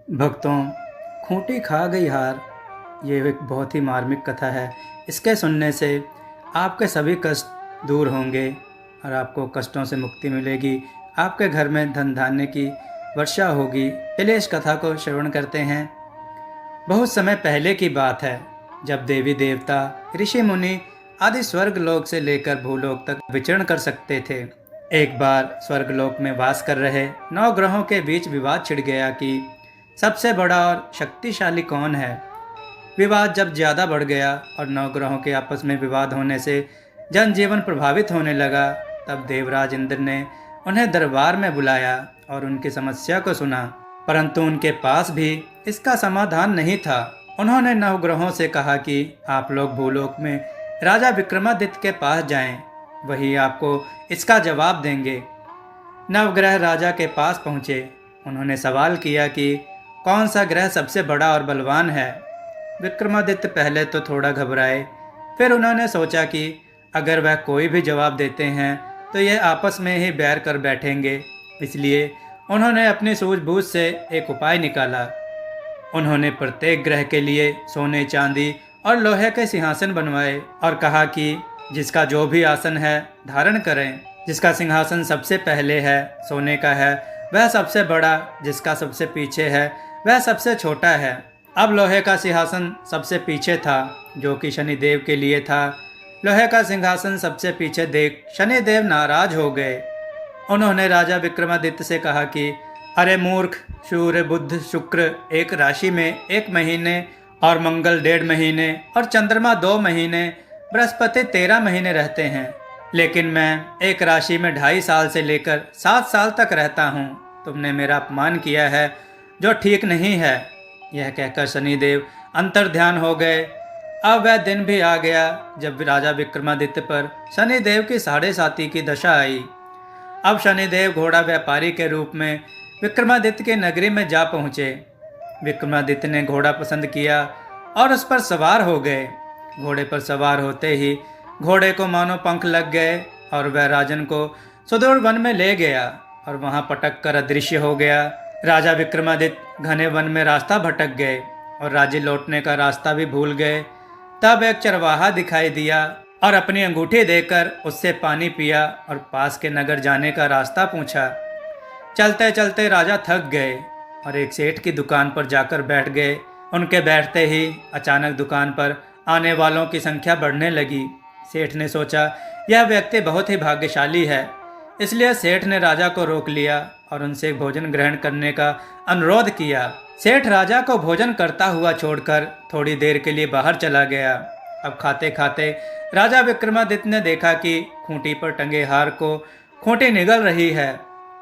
भक्तों, खूंटी खा गई हार, ये एक बहुत ही मार्मिक कथा है। इसके सुनने से आपके सभी कष्ट दूर होंगे और आपको कष्टों से मुक्ति मिलेगी। आपके घर में धन धान्य की वर्षा होगी। चलिए इस कथा को श्रवण करते हैं। बहुत समय पहले की बात है, जब देवी देवता, ऋषि मुनि आदि स्वर्गलोक से लेकर भूलोक तक विचरण कर सकते थे। एक बार स्वर्गलोक में वास कर रहे 9 ग्रहों के बीच विवाद छिड़ गया कि सबसे बड़ा और शक्तिशाली कौन है। विवाद जब ज़्यादा बढ़ गया और 9 ग्रहों के आपस में विवाद होने से जनजीवन प्रभावित होने लगा, तब देवराज इंद्र ने उन्हें दरबार में बुलाया और उनकी समस्या को सुना। परंतु उनके पास भी इसका समाधान नहीं था। उन्होंने 9 ग्रहों से कहा कि आप लोग भूलोक में राजा विक्रमादित्य के पास जाएं, वही आपको इसका जवाब देंगे। नवग्रह राजा के पास पहुँचे। उन्होंने सवाल किया कि कौन सा ग्रह सबसे बड़ा और बलवान है। विक्रमादित्य पहले तो थोड़ा घबराए, फिर उन्होंने सोचा कि अगर वह कोई भी जवाब देते हैं तो यह आपस में ही बैर कर बैठेंगे। इसलिए उन्होंने अपनी सूझबूझ से एक उपाय निकाला। उन्होंने प्रत्येक ग्रह के लिए सोने, चांदी और लोहे के सिंहासन बनवाए और कहा कि जिसका जो भी आसन है धारण करें। जिसका सिंहासन सबसे पहले है सोने का है, वह सबसे बड़ा, जिसका सबसे पीछे है वह सबसे छोटा है। अब लोहे का सिंहासन सबसे पीछे था, जो कि शनिदेव के लिए था। लोहे का सिंहासन सबसे पीछे देख शनिदेव नाराज हो गए। उन्होंने राजा विक्रमादित्य से कहा कि अरे मूर्ख, सूर्य, बुध, शुक्र एक राशि में 1 महीने और मंगल 1.5 महीने और चंद्रमा 2 महीने, बृहस्पति 13 महीने रहते हैं, लेकिन मैं एक राशि में 2.5 साल से लेकर 7 साल तक रहता हूँ। तुमने मेरा अपमान किया है, जो ठीक नहीं है। यह कहकर शनिदेव अंतर्ध्यान हो गए। अब वह दिन भी आ गया जब राजा विक्रमादित्य पर शनिदेव की 7.5 की दशा आई। अब शनिदेव घोड़ा व्यापारी के रूप में विक्रमादित्य के नगरी में जा पहुँचे। विक्रमादित्य ने घोड़ा पसंद किया और उस पर सवार हो गए। घोड़े पर सवार होते ही घोड़े को मानो पंख लग गए और वह राजन को सुदूर वन में ले गया और वहां पटक कर अदृश्य हो गया। राजा विक्रमादित्य घने वन में रास्ता भटक गए और राज्य लौटने का रास्ता भी भूल गए। तब एक चरवाहा दिखाई दिया और अपनी अंगूठी देकर उससे पानी पिया और पास के नगर जाने का रास्ता पूछा। चलते चलते राजा थक गए और एक सेठ की दुकान पर जाकर बैठ गए। उनके बैठते ही अचानक दुकान पर आने वालों की संख्या बढ़ने लगी। सेठ ने सोचा यह व्यक्ति बहुत ही भाग्यशाली है, इसलिए सेठ ने राजा को रोक लिया और उनसे भोजन ग्रहण करने का अनुरोध किया। सेठ राजा को भोजन करता हुआ छोड़कर थोड़ी देर के लिए बाहर चला गया। अब खाते खाते राजा विक्रमादित्य ने देखा कि खूंटी पर टंगे हार को खूंटी निगल रही है।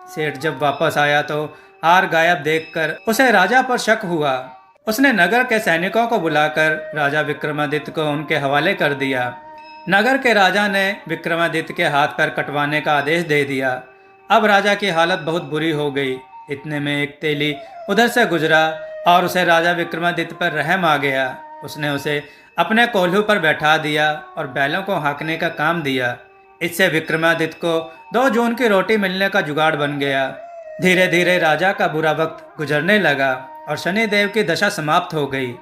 सेठ जब वापस आया तो हार गायब देखकर उसे राजा पर शक हुआ। उसने नगर के सैनिकों को बुलाकर राजा विक्रमादित्य को उनके हवाले कर दिया। नगर के राजा ने विक्रमादित्य के हाथ पैर कटवाने का आदेश दे दिया। अब राजा की हालत बहुत बुरी हो गई। इतने में एक तेली उधर से गुजरा और उसे राजा विक्रमादित्य पर रहम आ गया। उसने उसे अपने कोल्हू पर बैठा दिया और बैलों को हाँकने का काम दिया। इससे विक्रमादित्य को 2 जून की रोटी मिलने का जुगाड़ बन गया। धीरे धीरे राजा का बुरा वक्त गुजरने लगा और शनिदेव की दशा समाप्त हो गई।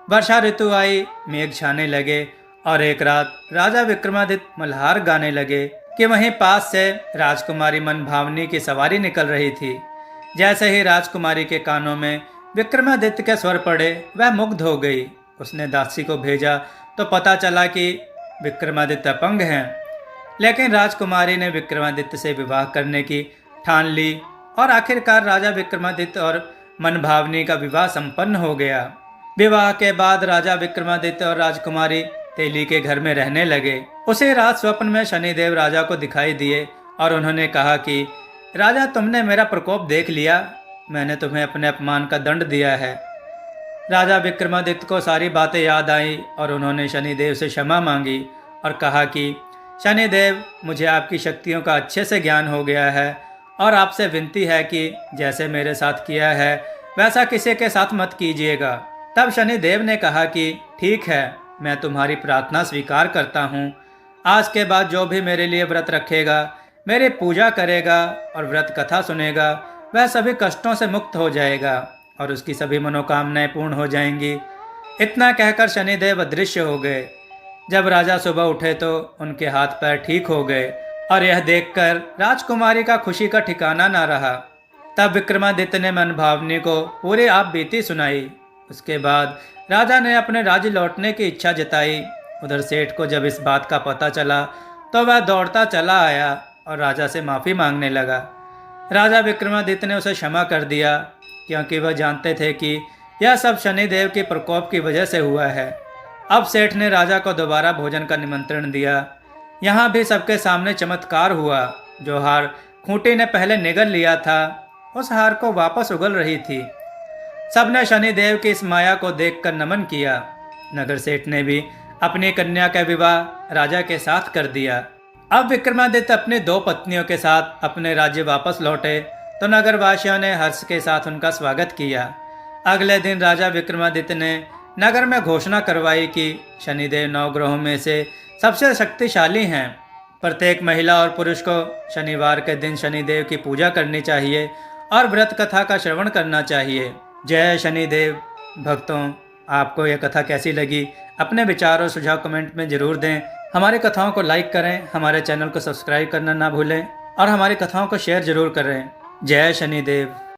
वर्षा ऋतु आई, मेघ छाने लगे और एक रात राजा विक्रमादित्य मल्हार गाने लगे कि वहीं पास से राजकुमारी मनभावनी की सवारी निकल रही थी। जैसे ही राजकुमारी के कानों में विक्रमादित्य के स्वर पड़े, वह मुग्ध हो गई। उसने दासी को भेजा तो पता चला कि विक्रमादित्य अपंग हैं, लेकिन राजकुमारी ने विक्रमादित्य से विवाह करने की ठान ली और आखिरकार राजा विक्रमादित्य और मनभावनी का विवाह संपन्न हो गया। विवाह के बाद राजा विक्रमादित्य और राजकुमारी तेली के घर में रहने लगे। उसी रात स्वप्न में शनिदेव राजा को दिखाई दिए और उन्होंने कहा कि राजा, तुमने मेरा प्रकोप देख लिया। मैंने तुम्हें अपने अपमान का दंड दिया है। राजा विक्रमादित्य को सारी बातें याद आईं और उन्होंने शनिदेव से क्षमा मांगी और कहा कि शनिदेव, मुझे आपकी शक्तियों का अच्छे से ज्ञान हो गया है और आपसे विनती है कि जैसे मेरे साथ किया है वैसा किसी के साथ मत कीजिएगा। तब शनिदेव ने कहा कि ठीक है, मैं तुम्हारी प्रार्थना स्वीकार करता हूँ। आज के बाद जो भी मेरे लिए व्रत रखेगा, मेरी पूजा करेगा और व्रत कथा सुनेगा, वह सभी कष्टों से मुक्त हो जाएगा और उसकी सभी मनोकामनाएं पूर्ण हो जाएंगी। इतना कहकर शनिदेव अदृश्य हो गए। जब राजा सुबह उठे तो उनके हाथ पैर ठीक हो गए और यह देखकर राजकुमारी का खुशी का ठिकाना ना रहा। तब विक्रमादित्य ने मनभावनी को पूरी आप बीती सुनाई। उसके बाद राजा ने अपने राज्य लौटने की इच्छा जताई। उधर सेठ को जब इस बात का पता चला तो वह दौड़ता चला आया और राजा से माफ़ी मांगने लगा। राजा विक्रमादित्य ने उसे क्षमा कर दिया, क्योंकि वह जानते थे कि यह सब शनिदेव के प्रकोप की वजह से हुआ है। अब सेठ ने राजा को दोबारा भोजन का निमंत्रण दिया। यहाँ भी सबके सामने चमत्कार हुआ। जो हार खूंटी ने पहले निगल लिया था, उस हार को वापस उगल रही थी। सबने शनिदेव की इस माया को देखकर नमन किया। नगर सेठ ने भी अपनी कन्या का विवाह राजा के साथ कर दिया। अब विक्रमादित्य अपनी 2 पत्नियों के साथ अपने राज्य वापस लौटे तो नगरवासियों ने हर्ष के साथ उनका स्वागत किया। अगले दिन राजा विक्रमादित्य ने नगर में घोषणा करवाई कि शनिदेव 9 ग्रहों में से सबसे शक्तिशाली हैं। प्रत्येक महिला और पुरुष को शनिवार के दिन शनिदेव की पूजा करनी चाहिए और व्रत कथा का श्रवण करना चाहिए। जय शनिदेव। भक्तों, आपको यह कथा कैसी लगी? अपने विचार और सुझाव कमेंट में ज़रूर दें। हमारी कथाओं को लाइक करें, हमारे चैनल को सब्सक्राइब करना ना भूलें और हमारी कथाओं को शेयर ज़रूर करें। जय शनिदेव।